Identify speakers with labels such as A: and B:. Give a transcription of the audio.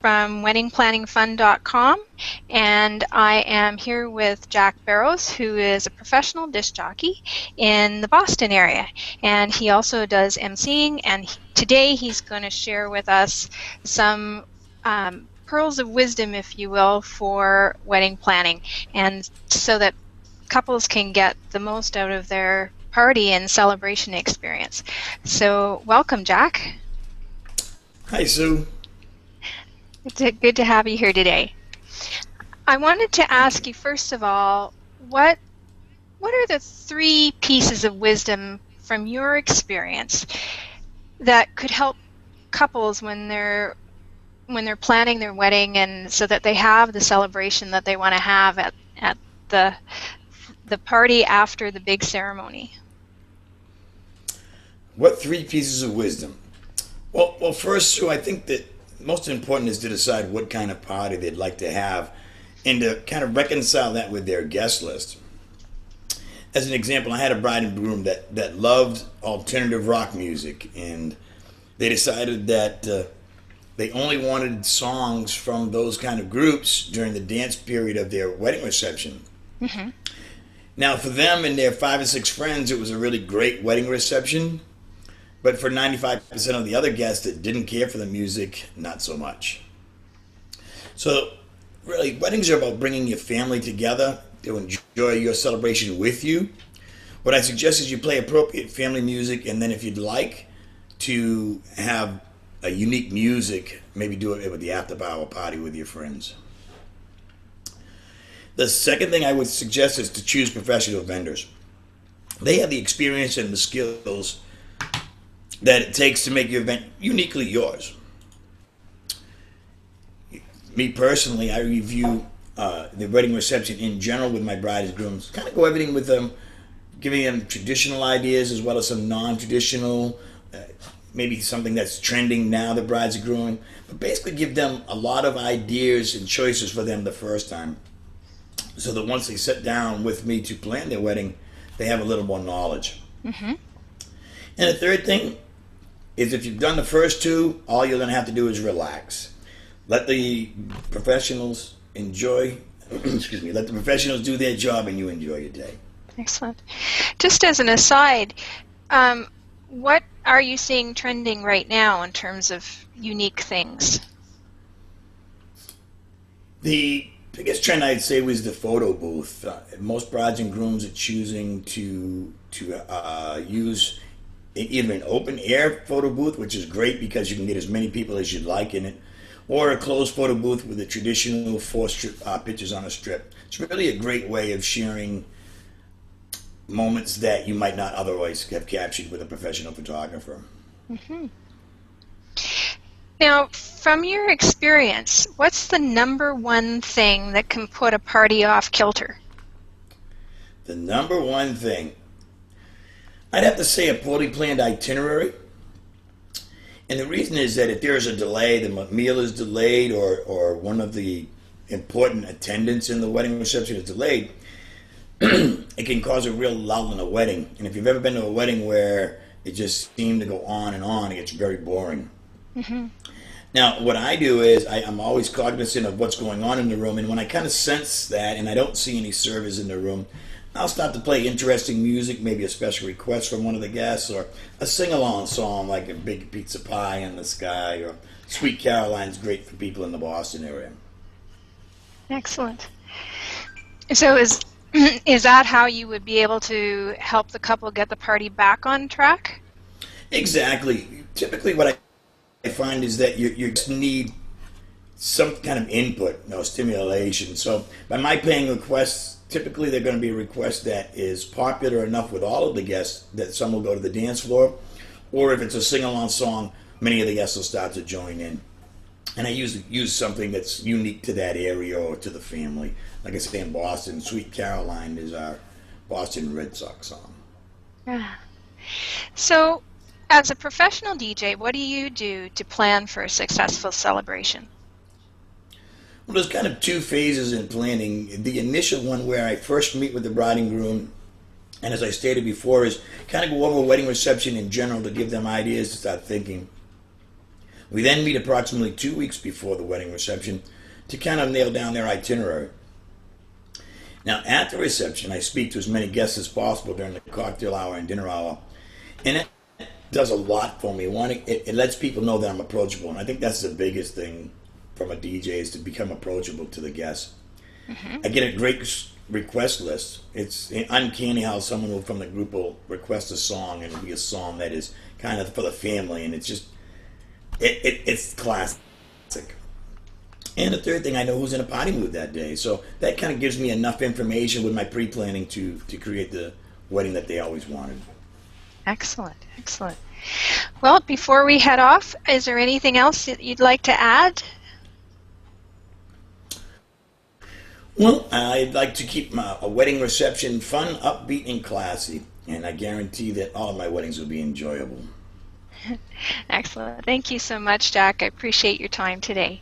A: from weddingplanningfun.com, and I am here with Jack Barrows, who is a professional disc jockey in the Boston area, and he also does emceeing, and today he's going to share with us some pearls of wisdom, if you will, for wedding planning, and so that couples can get the most out of their party and celebration experience. So welcome, Jack.
B: Hi, Sue.
A: It's good to have you here today. I wanted to ask you, first of all, what are the 3 pieces of wisdom from your experience that could help couples when they're planning their wedding, and so that they have the celebration that they want to have at the party after the big ceremony?
B: What 3 pieces of wisdom? Well, first, Sue, I think that most important is to decide what kind of party they'd like to have and to kind of reconcile that with their guest list. As an example, I had a bride and groom that loved alternative rock music, and they decided that they only wanted songs from those kind of groups during the dance period of their wedding reception.
A: Mm-hmm.
B: Now, for them and their 5 or 6 friends, it was a really great wedding reception. But for 95% of the other guests that didn't care for the music, not so much. So, really, weddings are about bringing your family together to enjoy your celebration with you. What I suggest is you play appropriate family music, and then if you'd like to have a unique music, maybe do it with the after-hour party with your friends. The second thing I would suggest is to choose professional vendors. They have the experience and the skills that it takes to make your event uniquely yours. Me personally, I review the wedding reception in general with my brides and grooms. Kind of go everything with them, giving them traditional ideas as well as some non-traditional, maybe something that's trending now the brides are growing, but basically give them a lot of ideas and choices for them the first time, so that once they sit down with me to plan their wedding, they have a little more knowledge.
A: Mm-hmm.
B: And the third thing is, if you've done the first 2, all you're going to have to do is relax. Let the professionals enjoy, let the professionals do their job and you enjoy your day.
A: Excellent. Just as an aside, what are you seeing trending right now in terms of unique things? The
B: biggest trend I'd say was the photo booth. Most brides and grooms are choosing to use either an open air photo booth, which is great because you can get as many people as you'd like in it, or a closed photo booth with the traditional 4 pictures on a strip. It's really a great way of sharing moments that you might not otherwise have captured with a professional photographer.
A: Mm-hmm. Now, from your experience, what's the number 1 thing that can put a party off kilter?
B: The number 1 thing, I'd have to say a poorly planned itinerary. And the reason is that if there is a delay, the meal is delayed, or one of the important attendants in the wedding reception is delayed, it can cause a real lull in a wedding. And if you've ever been to a wedding where it just seemed to go on and on, it gets very boring.
A: Mm-hmm.
B: Now, what I do is I'm always cognizant of what's going on in the room, and when I kind of sense that and I don't see any servers in the room, I'll start to play interesting music, maybe a special request from one of the guests, or a sing-along song like A Big Pizza Pie in the Sky, or Sweet Caroline's great for people in the Boston area.
A: Excellent. So is that how you would be able to help the couple get the party back on track?
B: Exactly. Typically what I find is that you just need some kind of input, stimulation. So by my paying requests, typically they're going to be a request that is popular enough with all of the guests that some will go to the dance floor, or if it's a sing-along song, many of the guests will start to join in. And I usually use something that's unique to that area or to the family. Like I say, in Boston, Sweet Caroline is our Boston Red Sox song.
A: Yeah. So, as a professional DJ, what do you do to plan for a successful celebration?
B: Well, there's kind of 2 phases in planning. The initial one, where I first meet with the bride and groom, and as I stated before, is kind of go over a wedding reception in general to give them ideas to start thinking. We then meet approximately 2 weeks before the wedding reception to kind of nail down their itinerary. Now, at the reception, I speak to as many guests as possible during the cocktail hour and dinner hour, and it does a lot for me. One, it lets people know that I'm approachable, and I think that's the biggest thing from a DJ is to become approachable to the guests. I get a great request list. It's uncanny how someone from the group will request a song, and it'll be a song that is kind of for the family, and it's just it's classic. And the third thing, I know who's in a party mood that day, so that kind of gives me enough information with my pre-planning to create the wedding that they always wanted.
A: Excellent, excellent. Well, before we head off, is there anything else that you'd like to add?
B: Well, I'd like to keep a wedding reception fun, upbeat, and classy, and I guarantee that all of my weddings will be enjoyable.
A: Excellent. Thank you so much, Jack. I appreciate your time today.